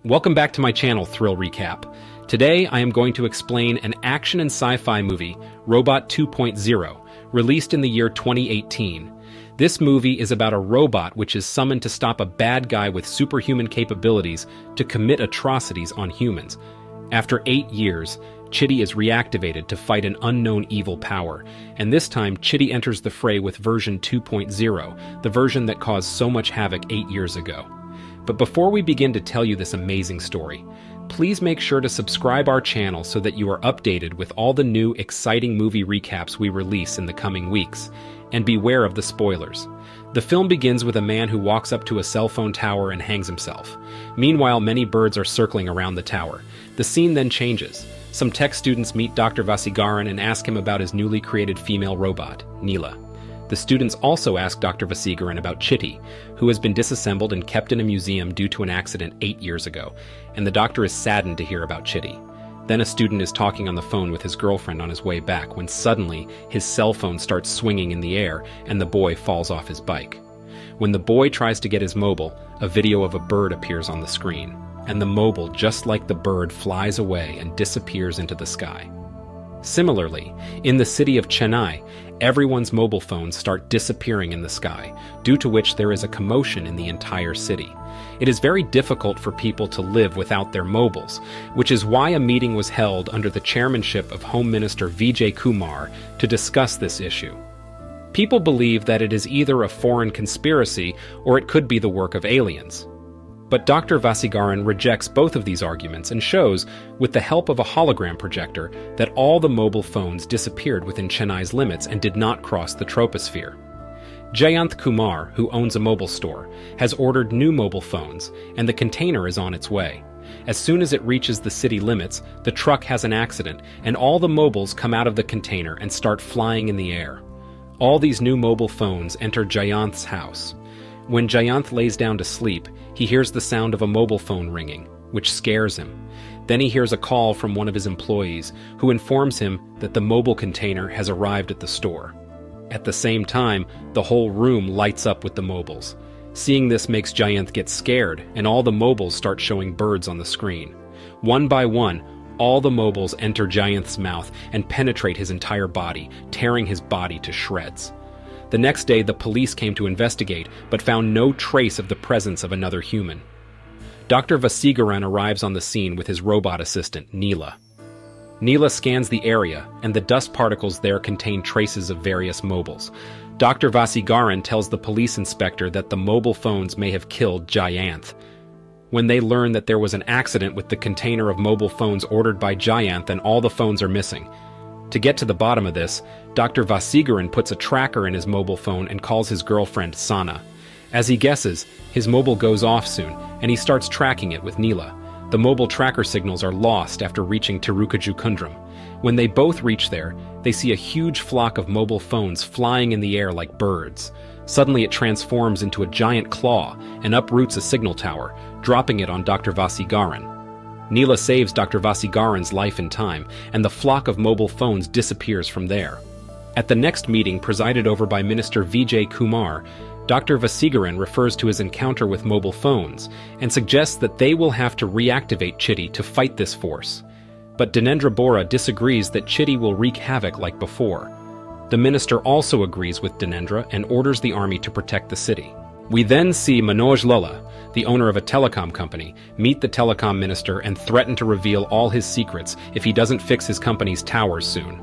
Welcome back to my channel, ThrillRecap. Today, I am going to explain an action and sci-fi movie, Robot 2.0, released in the year 2018. This movie is about a robot which is summoned to stop a bad guy with superhuman capabilities to commit atrocities on humans. After 8 years, Chitti is reactivated to fight an unknown evil power, and this time Chitti enters the fray with version 2.0, the version that caused so much havoc 8 years ago. But before we begin to tell you this amazing story, please make sure to subscribe our channel so that you are updated with all the new exciting movie recaps we release in the coming weeks, and beware of the spoilers. The film begins with a man who walks up to a cell phone tower and hangs himself. Meanwhile, many birds are circling around the tower. The scene then changes. Some tech students meet Dr. Vaseegaran and ask him about his newly created female robot, Nila. The students also ask Dr. Vaseegaran about Chitti, who has been disassembled and kept in a museum due to an accident 8 years ago, and the doctor is saddened to hear about Chitti. Then a student is talking on the phone with his girlfriend on his way back when suddenly his cell phone starts swinging in the air and the boy falls off his bike. When the boy tries to get his mobile, a video of a bird appears on the screen, and the mobile, just like the bird, flies away and disappears into the sky. Similarly, in the city of Chennai, everyone's mobile phones start disappearing in the sky, due to which there is a commotion in the entire city. It is very difficult for people to live without their mobiles, which is why a meeting was held under the chairmanship of Home Minister Akshay Kumar to discuss this issue. People believe that it is either a foreign conspiracy or it could be the work of aliens. But Dr. Vaseegaran rejects both of these arguments and shows, with the help of a hologram projector, that all the mobile phones disappeared within Chennai's limits and did not cross the troposphere. Jayanth Kumar, who owns a mobile store, has ordered new mobile phones, and the container is on its way. As soon as it reaches the city limits, the truck has an accident, and all the mobiles come out of the container and start flying in the air. All these new mobile phones enter Jayanth's house. When Jayanth lays down to sleep, he hears the sound of a mobile phone ringing, which scares him. Then he hears a call from one of his employees, who informs him that the mobile container has arrived at the store. At the same time, the whole room lights up with the mobiles. Seeing this makes Jayanth get scared, and all the mobiles start showing birds on the screen. One by one, all the mobiles enter Jayanth's mouth and penetrate his entire body, tearing his body to shreds. The next day, the police came to investigate, but found no trace of the presence of another human. Dr. Vaseegaran arrives on the scene with his robot assistant, Nila. Nila scans the area, and the dust particles there contain traces of various mobiles. Dr. Vaseegaran tells the police inspector that the mobile phones may have killed Jayanth. When they learn that there was an accident with the container of mobile phones ordered by Jayanth and all the phones are missing. To get to the bottom of this, Dr. Vaseegaran puts a tracker in his mobile phone and calls his girlfriend, Sana. As he guesses, his mobile goes off soon, and he starts tracking it with Nila. The mobile tracker signals are lost after reaching Tirukajukundram. When they both reach there, they see a huge flock of mobile phones flying in the air like birds. Suddenly it transforms into a giant claw and uproots a signal tower, dropping it on Dr. Vaseegaran. Nila saves Dr. Vaseegaran's life in time, and the flock of mobile phones disappears from there. At the next meeting, presided over by Minister Vijay Kumar, Dr. Vaseegaran refers to his encounter with mobile phones and suggests that they will have to reactivate Chitti to fight this force. But Dinendra Bora disagrees that Chitti will wreak havoc like before. The minister also agrees with Dinendra and orders the army to protect the city. We then see Manoj Lalla, the owner of a telecom company, meet the telecom minister and threaten to reveal all his secrets if he doesn't fix his company's towers soon.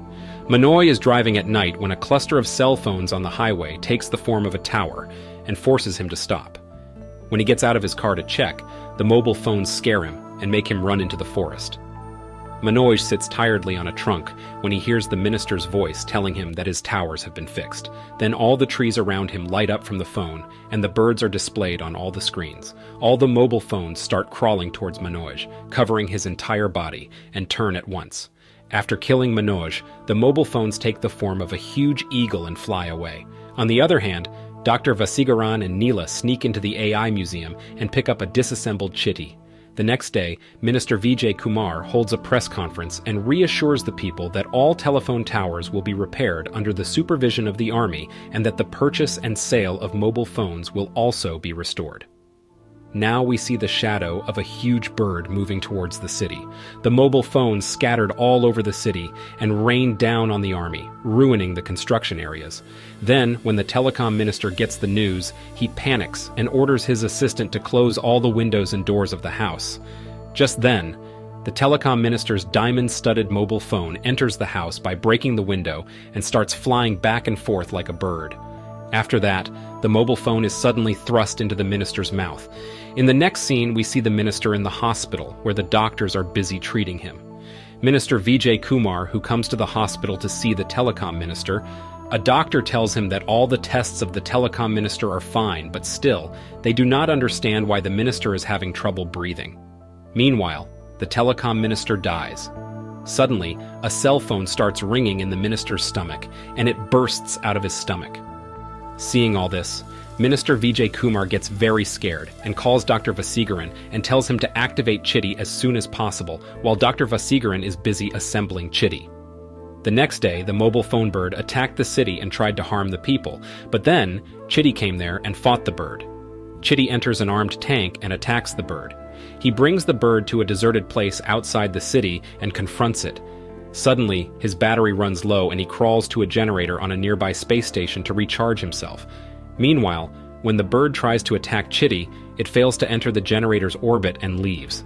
Manoj is driving at night when a cluster of cell phones on the highway takes the form of a tower and forces him to stop. When he gets out of his car to check, the mobile phones scare him and make him run into the forest. Manoj sits tiredly on a trunk when he hears the minister's voice telling him that his towers have been fixed. Then all the trees around him light up from the phone, and the birds are displayed on all the screens. All the mobile phones start crawling towards Manoj, covering his entire body, and turn at once. After killing Manoj, the mobile phones take the form of a huge eagle and fly away. On the other hand, Dr. Vaseegaran and Nila sneak into the AI museum and pick up a disassembled Chitti. The next day, Minister Vijay Kumar holds a press conference and reassures the people that all telephone towers will be repaired under the supervision of the army and that the purchase and sale of mobile phones will also be restored. Now we see the shadow of a huge bird moving towards the city. The mobile phones scattered all over the city and rained down on the army, ruining the construction areas. Then, when the telecom minister gets the news, he panics and orders his assistant to close all the windows and doors of the house. Just then, the telecom minister's diamond-studded mobile phone enters the house by breaking the window and starts flying back and forth like a bird. After that, the mobile phone is suddenly thrust into the minister's mouth. In the next scene, we see the minister in the hospital, where the doctors are busy treating him. Minister Vijay Kumar, who comes to the hospital to see the telecom minister, a doctor tells him that all the tests of the telecom minister are fine, but still, they do not understand why the minister is having trouble breathing. Meanwhile, the telecom minister dies. Suddenly, a cell phone starts ringing in the minister's stomach, and it bursts out of his stomach. Seeing all this, Minister Vijay Kumar gets very scared and calls Dr. Vaseegaran and tells him to activate Chitti as soon as possible, while Dr. Vaseegaran is busy assembling Chitti. The next day, the mobile phone bird attacked the city and tried to harm the people, but then Chitti came there and fought the bird. Chitti enters an armed tank and attacks the bird. He brings the bird to a deserted place outside the city and confronts it. Suddenly, his battery runs low and he crawls to a generator on a nearby space station to recharge himself. Meanwhile, when the bird tries to attack Chitti, it fails to enter the generator's orbit and leaves.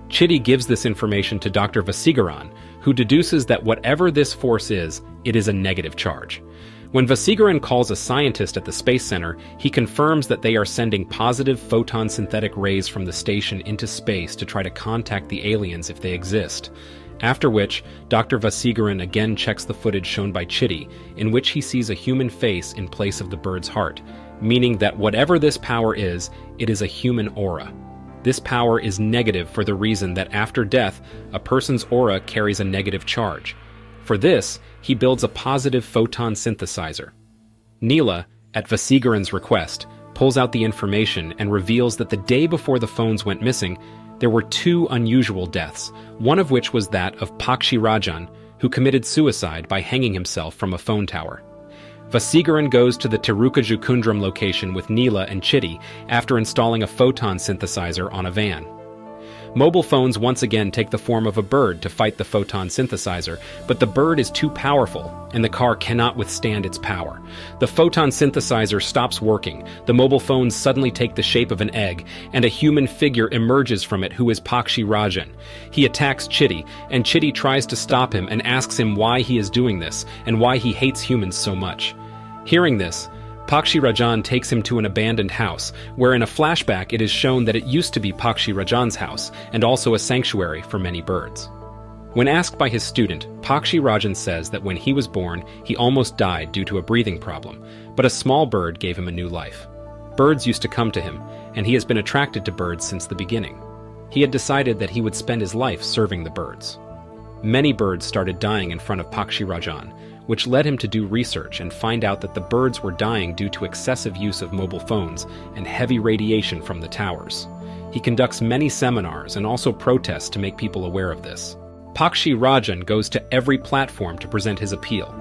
Chitti gives this information to Dr. Vaseegaran, who deduces that whatever this force is, it is a negative charge. When Vaseegaran calls a scientist at the Space Center, he confirms that they are sending positive photon synthetic rays from the station into space to try to contact the aliens if they exist. After which, Dr. Vaseegaran again checks the footage shown by Chitti, in which he sees a human face in place of the bird's heart, meaning that whatever this power is, it is a human aura. This power is negative for the reason that after death, a person's aura carries a negative charge. For this, he builds a positive photon synthesizer. Nila, at Vaseegaran's request, pulls out the information and reveals that the day before the phones went missing, there were two unusual deaths, one of which was that of Pakshi Rajan, who committed suicide by hanging himself from a phone tower. Vaseegaran goes to the Tirukajukundram location with Nila and Chitti after installing a photon synthesizer on a van. Mobile phones once again take the form of a bird to fight the photon synthesizer, but the bird is too powerful, and the car cannot withstand its power. The photon synthesizer stops working, the mobile phones suddenly take the shape of an egg, and a human figure emerges from it who is Pakshi Rajan. He attacks Chitti, and Chitti tries to stop him and asks him why he is doing this, and why he hates humans so much. Hearing this, Pakshi Rajan takes him to an abandoned house, where in a flashback it is shown that it used to be Pakshi Rajan's house, and also a sanctuary for many birds. When asked by his student, Pakshi Rajan says that when he was born, he almost died due to a breathing problem, but a small bird gave him a new life. Birds used to come to him, and he has been attracted to birds since the beginning. He had decided that he would spend his life serving the birds. Many birds started dying in front of Pakshi Rajan, which led him to do research and find out that the birds were dying due to excessive use of mobile phones and heavy radiation from the towers. He conducts many seminars and also protests to make people aware of this. Pakshi Rajan goes to every platform to present his appeal.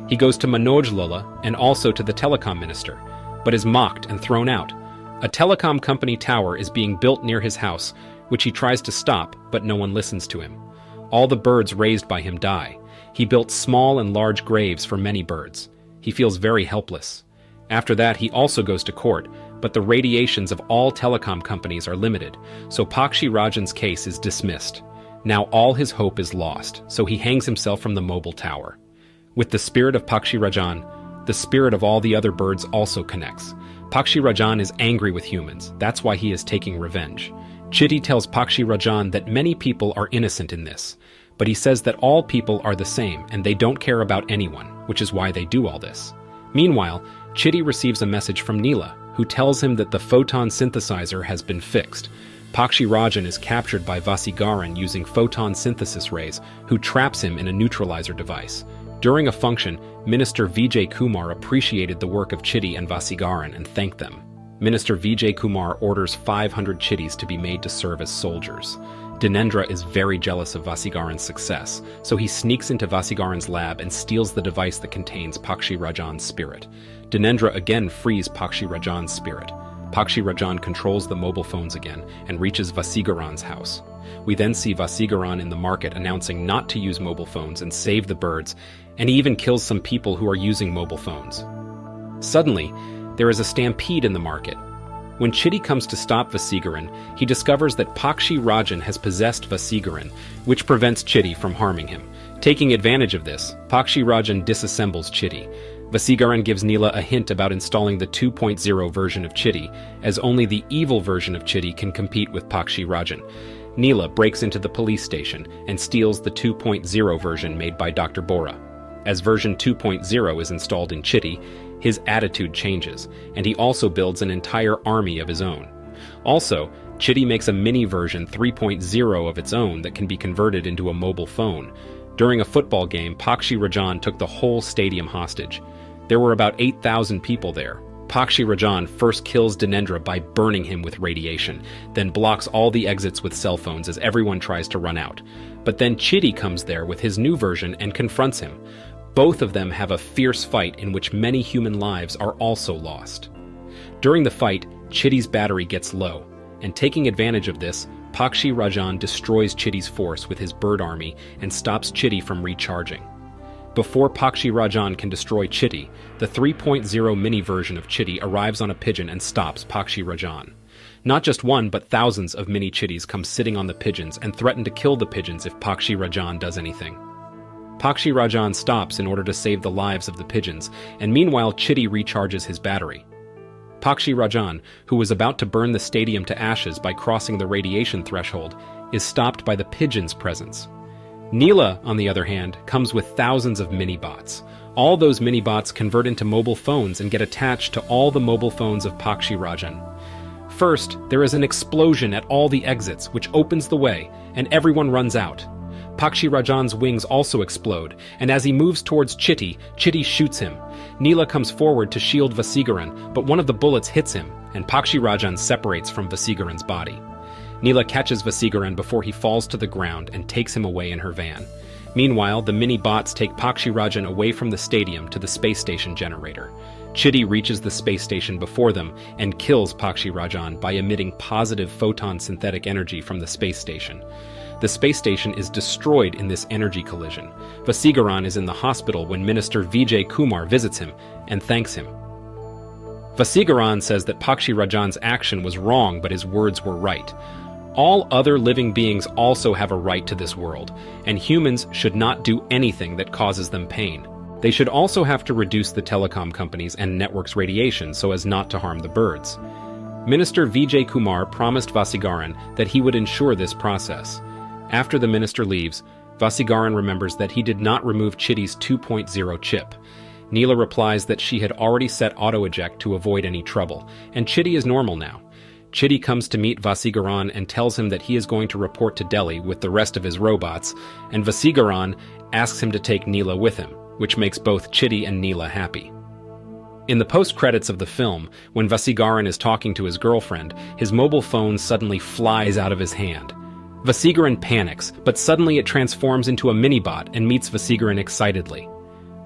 He goes to Manoj Lalla and also to the telecom minister, but is mocked and thrown out. A telecom company tower is being built near his house, which he tries to stop, but no one listens to him. All the birds raised by him die. He built small and large graves for many birds. He feels very helpless. After that, he also goes to court, but the radiations of all telecom companies are limited, so Pakshi Rajan's case is dismissed. Now all his hope is lost, so he hangs himself from the mobile tower. With the spirit of Pakshi Rajan, the spirit of all the other birds also connects. Pakshi Rajan is angry with humans. That's why he is taking revenge. Chitti tells Pakshi Rajan that many people are innocent in this, but he says that all people are the same and they don't care about anyone, which is why they do all this. Meanwhile, Chitti receives a message from Nila, who tells him that the photon synthesizer has been fixed. Pakshi Rajan is captured by Vaseegaran using photon synthesis rays, who traps him in a neutralizer device. During a function, Minister Vijay Kumar appreciated the work of Chitti and Vaseegaran and thanked them. Minister Vijay Kumar orders 500 Chittis to be made to serve as soldiers. Dinendra is very jealous of Vaseegaran's success, so he sneaks into Vaseegaran's lab and steals the device that contains Pakshi Rajan's spirit. Dinendra again frees Pakshi Rajan's spirit. Pakshi Rajan controls the mobile phones again and reaches Vaseegaran's house. We then see Vaseegaran in the market announcing not to use mobile phones and save the birds, and he even kills some people who are using mobile phones. Suddenly, there is a stampede in the market. When Chitti comes to stop Vaseegaran, he discovers that Pakshi Rajan has possessed Vaseegaran, which prevents Chitti from harming him. Taking advantage of this, Pakshi Rajan disassembles Chitti. Vaseegaran gives Nila a hint about installing the 2.0 version of Chitti, as only the evil version of Chitti can compete with Pakshi Rajan. Nila breaks into the police station and steals the 2.0 version made by Dr. Bora. As version 2.0 is installed in Chitti, his attitude changes, and he also builds an entire army of his own. Also, Chitti makes a mini version 3.0 of its own that can be converted into a mobile phone. During a football game, Pakshi Rajan took the whole stadium hostage. There were about 8,000 people there. Pakshi Rajan first kills Dhinendra by burning him with radiation, then blocks all the exits with cell phones as everyone tries to run out. But then Chitti comes there with his new version and confronts him. Both of them have a fierce fight in which many human lives are also lost. During the fight, Chitti's battery gets low, and taking advantage of this, Pakshi Rajan destroys Chitti's force with his bird army and stops Chitti from recharging. Before Pakshi Rajan can destroy Chitti, the 3.0 mini version of Chitti arrives on a pigeon and stops Pakshi Rajan. Not just one, but thousands of mini Chittis come sitting on the pigeons and threaten to kill the pigeons if Pakshi Rajan does anything. Pakshi Rajan stops in order to save the lives of the pigeons, and meanwhile Chitti recharges his battery. Pakshi Rajan, who was about to burn the stadium to ashes by crossing the radiation threshold, is stopped by the pigeons' presence. Nila, on the other hand, comes with thousands of mini-bots. All those mini-bots convert into mobile phones and get attached to all the mobile phones of Pakshi Rajan. First, there is an explosion at all the exits, which opens the way, and everyone runs out. Pakshi Rajan's wings also explode, and as he moves towards Chitti, Chitti shoots him. Nila comes forward to shield Vaseegaran, but one of the bullets hits him, and Pakshi Rajan separates from Vaseegaran's body. Nila catches Vaseegaran before he falls to the ground and takes him away in her van. Meanwhile, the mini-bots take Pakshi Rajan away from the stadium to the space station generator. Chitti reaches the space station before them and kills Pakshi Rajan by emitting positive photon synthetic energy from the space station. The space station is destroyed in this energy collision. Vaseegaran is in the hospital when Minister Vijay Kumar visits him and thanks him. Vaseegaran says that Pakshi Rajan's action was wrong, but his words were right. All other living beings also have a right to this world, and humans should not do anything that causes them pain. They should also have to reduce the telecom companies and networks' radiation so as not to harm the birds. Minister Vijay Kumar promised Vaseegaran that he would ensure this process. After the minister leaves, Vaseegaran remembers that he did not remove Chitti's 2.0 chip. Nila replies that she had already set auto-eject to avoid any trouble, and Chitti is normal now. Chitti comes to meet Vaseegaran and tells him that he is going to report to Delhi with the rest of his robots, and Vaseegaran asks him to take Nila with him, which makes both Chitti and Nila happy. In the post-credits of the film, when Vaseegaran is talking to his girlfriend, his mobile phone suddenly flies out of his hand. Vaseegaran panics, but suddenly it transforms into a mini-bot and meets Vaseegaran excitedly.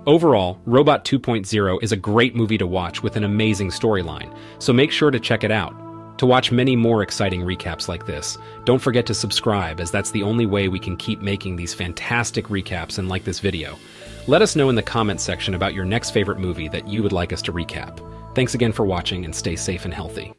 Overall, Robot 2.0 is a great movie to watch with an amazing storyline, so make sure to check it out. To watch many more exciting recaps like this, don't forget to subscribe, as that's the only way we can keep making these fantastic recaps and like this video. Let us know in the comment section about your next favorite movie that you would like us to recap. Thanks again for watching, and stay safe and healthy.